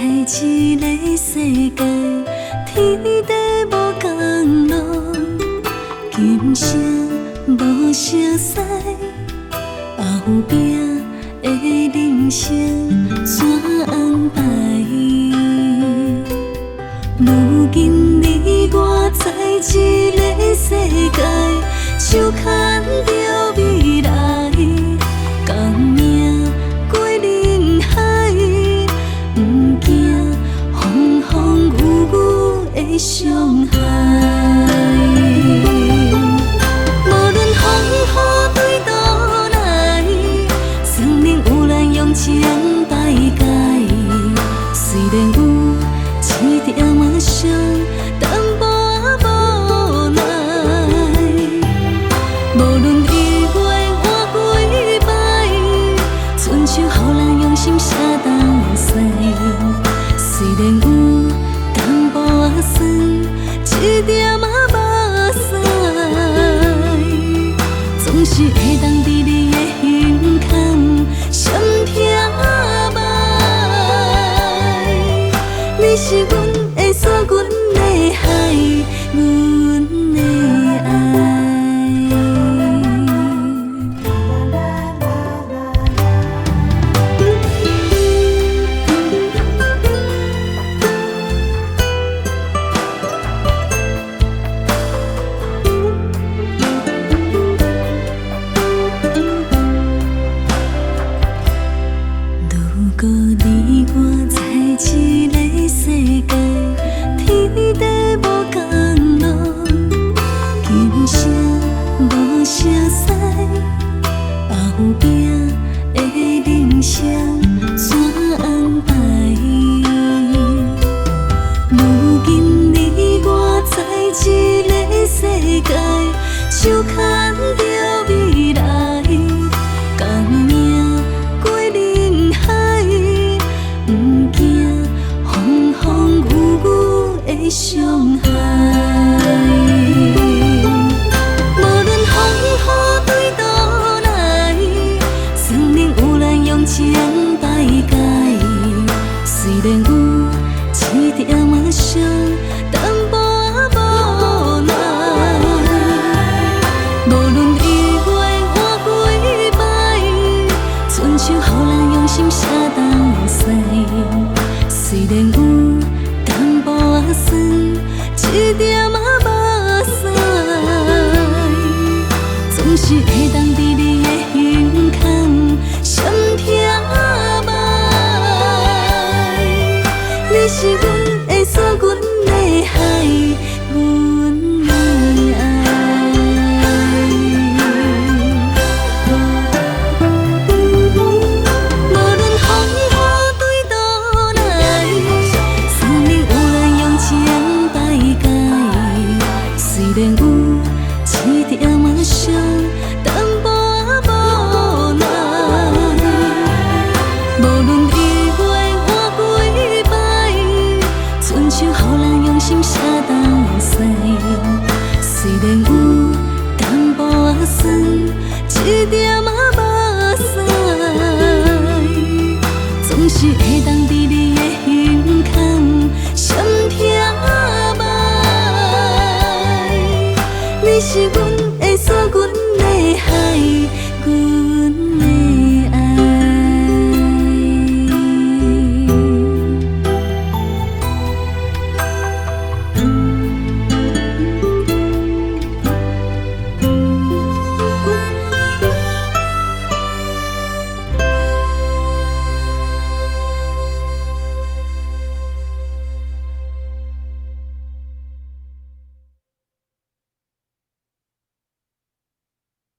一个世界，天地无共路，今生无熟悉，后壁的人生怎安排？如今你我在一个世界，手牵着未来，共命过人海，不惊风风雨雨的伤害。无论风雨对倒来，算命有咱用情摆解，虽然有一点仔伤，淡薄仔无奈。无论意外换几摆，春秋予人用心写东西。虽然有淡薄仔酸，一点仔目屎，总是会当伫你的胸坎闪偏歹。你是阮的山，阮的海，阮的爱。如果你我在一个世界，天地无共路，今生无熟悉，后壁的人生怎安排？如今你我在一个世界，手牵着未来，共命过人海，不惊风风雨雨的伤害。无论风雨对倒来，算命有咱用情摆解。